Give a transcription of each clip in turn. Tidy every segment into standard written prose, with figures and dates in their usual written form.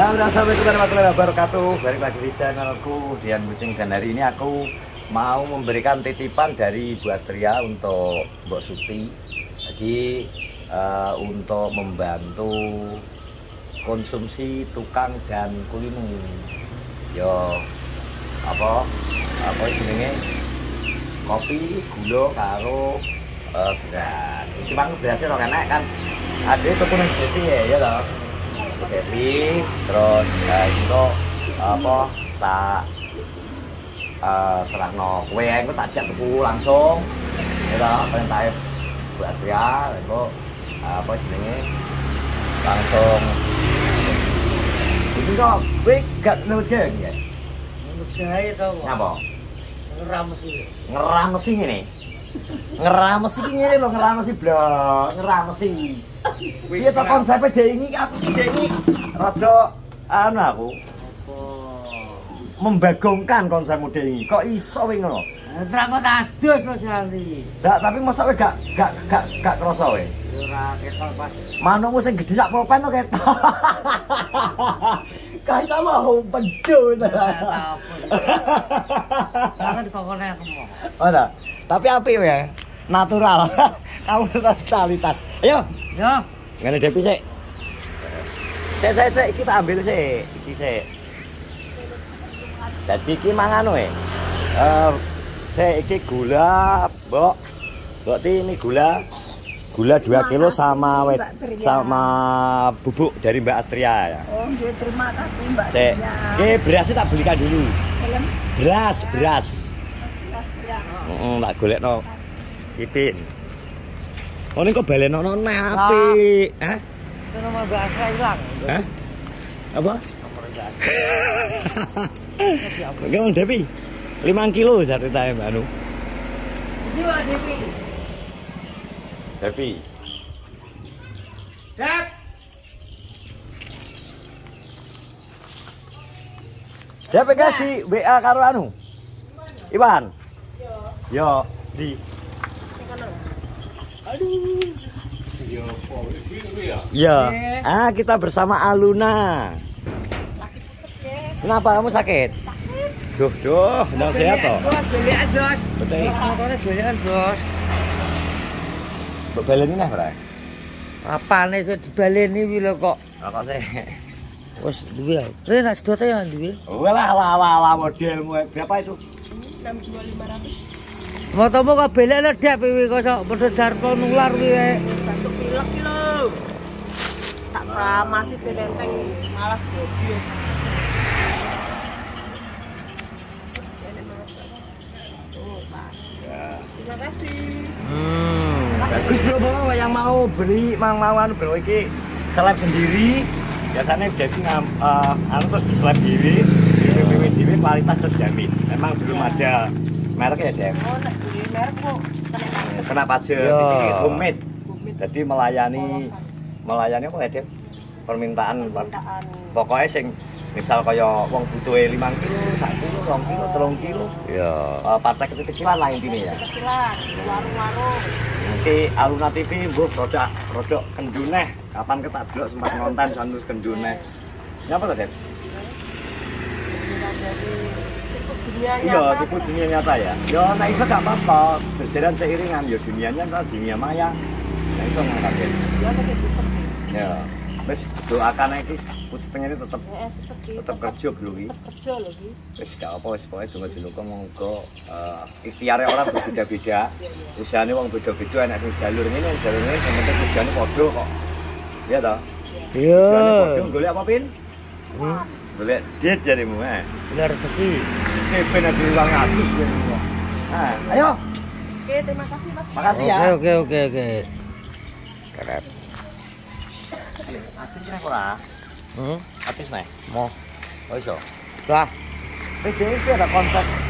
Halo, assalamualaikum warahmatullahi wabarakatuh. Balik lagi di channelku Dian Kucing, dan hari ini aku mau memberikan titipan dari Bu Astria untuk Mbok Suti. Jadi untuk membantu konsumsi tukang dan kulino. Yo apa jenenge? Kopi, gula karo beras. Cuma berasnya ora enak kan. Ada tuku nang Devi ya toh. Devi terus itu apa tak serahno kowe engko tak jak tuku langsung. Ya toh perintah Bu Astria engko apa jenenge langsung. Iki kok kowe gak nudeng ya? Gawe to. Ngapa? Ngeramesi. Ngeramesi ngene. Ngeramesi iki ngene lho, ngeramesi blok, ngeramesi. Piye to konsepe dhek iki aku dhek iki rada anu aku. Membagongkan konsepmu dhek iki. Kok iso kowe ngono? Terang kok adus Mas Randi. Dak, tapi masa kowe gak krasa kowe? Ora ketok pas. Manukmu sing gedhe sak pulpen kok ketok. Kayak sama pedut. Jangan kokone aku mau. Oh, dah. Tapi apik ya. Natural. Kamu totalitas. Ayo. Yo. Ngene Depi sik. Sik kita ambil sik. Iki sik. Dadi iki mangan wae. Sik iki gula, Mbok. Mbok ini gula. Gula 2 kilo sama bubuk dari Mbak Astria ya. Oh, terima kasih Mbak. Oke, berasnya tak belikan dulu. Beras. Tak golekno. Ipin. Oh, ini kok balenono neh apik. Hah? Itu nomor Mbak Astria hilang. Hah? Apa? Nomor Mbak Astria. Oke, Devi. 5 kilo ceritanya Mbak Anu. Ini Pak Devi. Devi. Dep. Devi kasih WA karo anu. Iwan. Yo, di. Aduh. Iya. Ah, kita bersama Aluna. Kenapa kamu sakit? Duh, ndang sehat toh. Belian, Bos. Betul. Motornya belian, Bos. Mbok baleni neh, Bro. Apane iso dibaleni kuwi lho kok. Kok sih? Wes duwe. Nek sedote ya duwe. Walah modelmu berapa itu? 62.500. Motomu kok belek lho Dep kuwi kok padha darpo nular kuwi. Bantu pilek ki lho. Tak masih belenteng malah bodi. Terima kasih. Bagus bro, yang mau beli mau bro iki seleb sendiri. Biasanya Devi anu terus diseleb diri, diri kualitas terjamin. Memang belum ada merek ya Dev. Oh, nek beli merek kok Kena pajak, ini homemade. Jadi melayani apa ya Dev? Permintaan. Pokoknya sing misal kaya wong butuhe 5 kilo, 1 kilo, 2 kilo, 3 kilo. Iya. Partai kecil-kecilan lah intinya ya. kecilan, warung-warung. Nanti Aluna TV mbuh produk kenduneh. Kapan ketak delok sempat ngonten santus kenduneh. Nyapa to, Det? Dari siput dunia Iya, nyata. siput dunia nyata ya. Yo nek iso gak apa-apa, berjalan seiringan yo dunianya kan dunia maya. Nek iso ngangkat. Ya nek dicek. Ya. Wis doakan iki puceteng ini tetep Tetep kerja bro iki. kerja lho iki. Wis gak apa wis pokoke donga-donga monggo ikhtiare orang berbeda-beda. Usahane wong beda-beda enak sing jalur ngene sing penting tujuane padha kok. Iya toh? Iya. Tujuane padha golek apa pin? Golek duit jarimu Bener rezeki. Oke, ben ada uang ngatus ya. Nah, ayo. Oke, terima kasih Mas. Makasih ya. Oke. Keren. Atis nek ora. Atis nek. Mau. Oh iso. Lah, PDP ada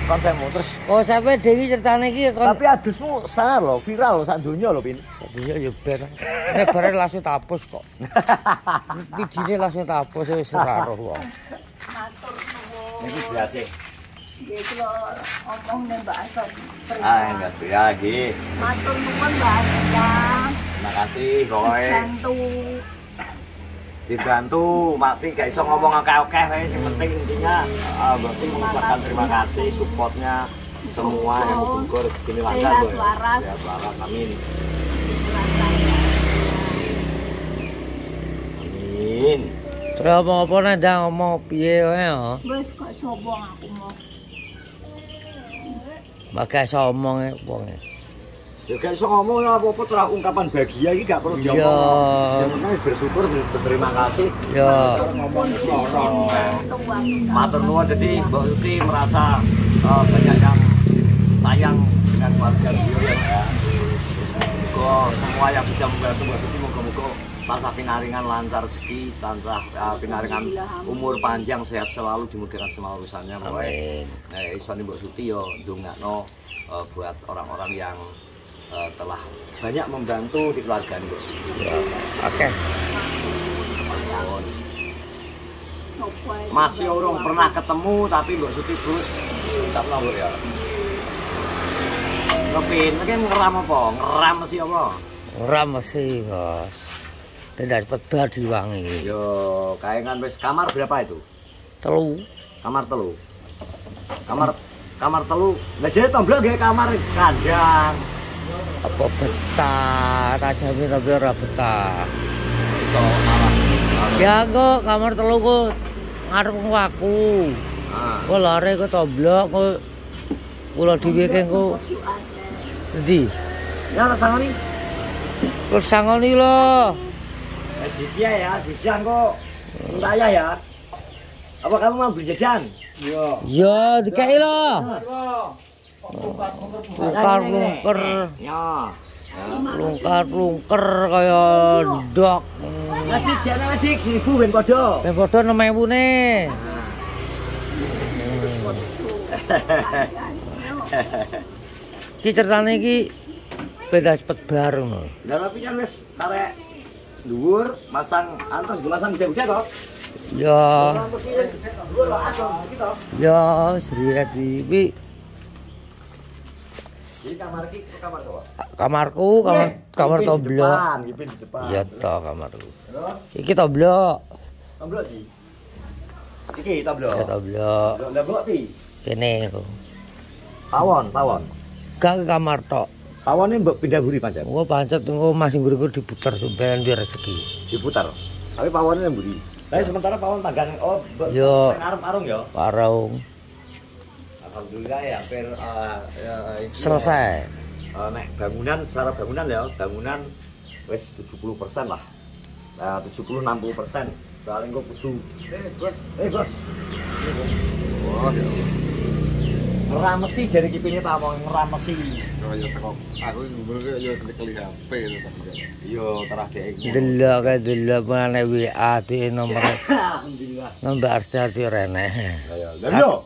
konsepmu terus. konsepnya Dewi ceritane iki kon. Tapi adusmu sangar loh, viral loh sak donya loh, Pin. Iya ya ber. Nek bare langsung tapus kok. Vidine langsung tapus wis ora roh wong. Matur nuwun. Ini berhasil. Nggih kula omong nek Mbak Astria. Enggak ya, nggih. Matur nuwun Mbak Astria. Terima kasih, Boy. Bantu dibantu, mati gak iso ngomong akeh-akeh wae sing penting intinya berarti mengucapkan terima kasih supportnya semua yang bersyukur rezeki lancar Bu. Ya, waras. Amin. Amin. Terus apa-apa ndang ngomong piye wae ya. Wis kok sombong aku mau. Bakal somong wong. Ya gak iso ngomong ya apa-apa terus ungkapan bahagia iki gak perlu diomong. Yang penting bersyukur berterima kasih. Ya. Ngomong lorong. Matur nuwun dadi Mbak Suti merasa banyak yang sayang dengan keluarga beliau ya. Semoga semua yang bisa membantu Mbak Suti moga-moga tansah pinaringan lancar rezeki, tansah pinaringan umur panjang, sehat selalu, dimudahkan semua urusannya. Amin. Isone Mbak Suti yo ndongakno buat orang-orang yang telah banyak membantu di keluarga Mbak Suti. Ya. Oke. Masih urung pernah ketemu tapi Mbak Suti terus tak tahu ya. Kepin, mungkin ngeram apa? Ngeram mesti apa? Ngeram mesti, Bos. Tidak cepat bar diwangi. Yo, kayangan wis kamar berapa itu? 3. Kamar 3. Kamar 3. Lah jadi tomblok gawe kamar kandang. Apa betah? Tak jamin tapi ora betah. Itu malah. Ya kok kamar 3 kok ngarep aku. Kok lare kok tomblok kok kula dhewe kok endi? Ya rasane. Terus sangoni lho. Dia ya, jajan kok. Saya ya. Apa kamu mau beli jajan? Iya. Ya, dikai lho. Lungkar-lungker. Ya. Lungkar-lungker kaya ndok. Nanti jane Dik 1000 ben padha. Ben padha 6000 ne. Ki ceritane iki beda cepet bar ngono. Lah tapi kan wis karek dhuwur masang antos masang gede-gede kok. Ya. Ya, seriat iki. Jadi kamar iki kamar sapa? Kamarku, kamar tomblok. Di depan. Iya toh kamarku. Iki tomblok. Tomblok iki. Iki tomblok. Ya tomblok. Lah blok pi. Kene kok. Tawon. Gak kamar tok. Tawone mbok pindah buri pancen. Gua pancet engko masih nguriku diputer sampean biar rezeki. Diputar. Tapi pawone nang buri. Tapi sementara pawon tanggang Yo. arung ya. Warung Alhamdulillah ya hampir selesai. Nek bangunan secara bangunan ya, bangunan wis 70% lah. Nah, 70-60%. Paling kok kudu. Bos. Wah. Ngeramesi jari kipine tak mau ngeramesi. Ya teko aku ngubur ya sekali HP to. Iya, terah dhek. Delok menane WA di nomor. Alhamdulillah. Nomor Arsyad rene. Lah yo.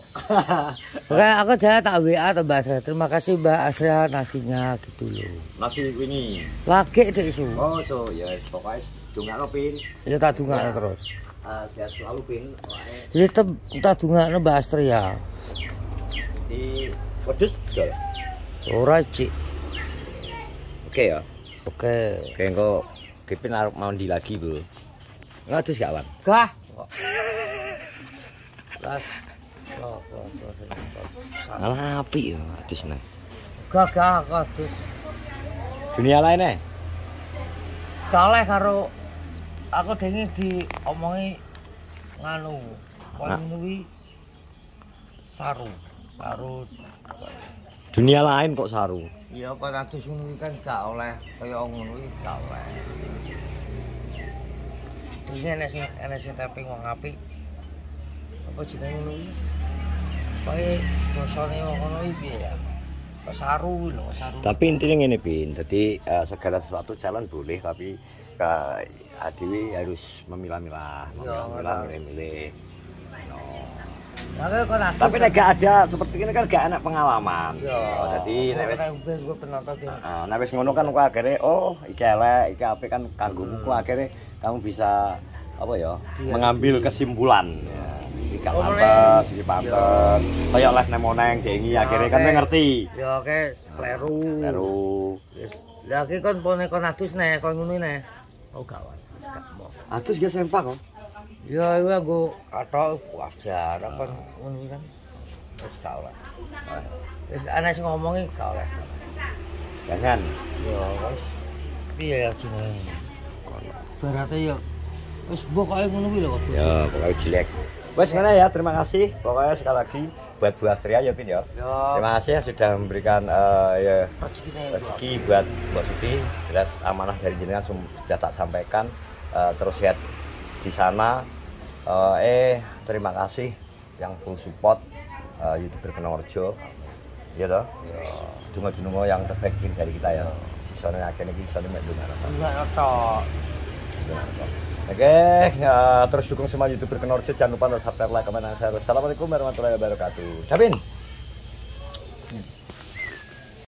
Oke, aku jalan tak WA atau Mbak Asri. Terima kasih Mbak Asri nasinya gitu loh. Nasi wingi. Lagi dek isu. Oh, so ya pokoknya dongakno pin. Ya tak dungakno terus. Sehat selalu pin. Ya tak dungakno Mbak Asri ya. Di pedes jol. Ora cik. Oke ya. Oke. Oke engko Kipin arep mandi lagi, Bro. Ngadus gak, Wan? Gah. Las. Alah apik ya adus nek. Gah adus. Dunia lain Kaleh karo aku dengi diomongi nganu. Kowe kuwi saru. Dunia lain kok saru. Iya kok adus ngono kan gak oleh kaya ngono iki gak oleh. Dene ana sing taping wong apik. Apa jenenge ngono iki? Kaya bosone wong ngono iki piye ya? Kok saru lho, saru. Tapi intinya ngene, Bin. Dadi segala sesuatu jalan boleh tapi Dewi harus memilah-milah, milih-milih. Tapi nek gak ada seperti ini kan gak enak pengalaman. Jadi nek wis nek wis ngono kan kok akhire iki elek, iki apik kan kanggomu kok akhire kamu bisa apa ya? Mengambil kesimpulan. Iki gak pantes, iki pantes. Kaya les nemoneng dengi akhire kan kowe ngerti. Ya oke, kleru. Kleru. Wis. Lah iki kon pone kon adus nek kon ngono nek. Oh gawat. Atus ge sempak kok. Ya iku nggo kathok wajar apa ngono kan. Wis gak oleh. Wis ana sing ngomongi gak oleh. Jangan. Ya wis piye ya jenenge. Berarti ya wis pokoke ngono kuwi lho kok. Ya, pokoknya jelek. Wes ngene ya, terima kasih. Pokoknya sekali lagi buat Bu Astria ya, Pin ya. Terima kasih ya sudah memberikan ya rezeki buat Mbak Suti. Jelas amanah dari jenengan sudah tak sampaikan. Terus lihat di sana. Terima kasih yang full support YouTuber Kenorjo. Iya toh? Dungo-dungo yang terbaik dari kita ya. Sisone akeh iki sisone mek dungo. Enggak tok. Oke, terus dukung semua YouTuber Kenorjo. Jangan lupa untuk subscribe, like, komen, dan share. Assalamualaikum warahmatullahi wabarakatuh. Davin.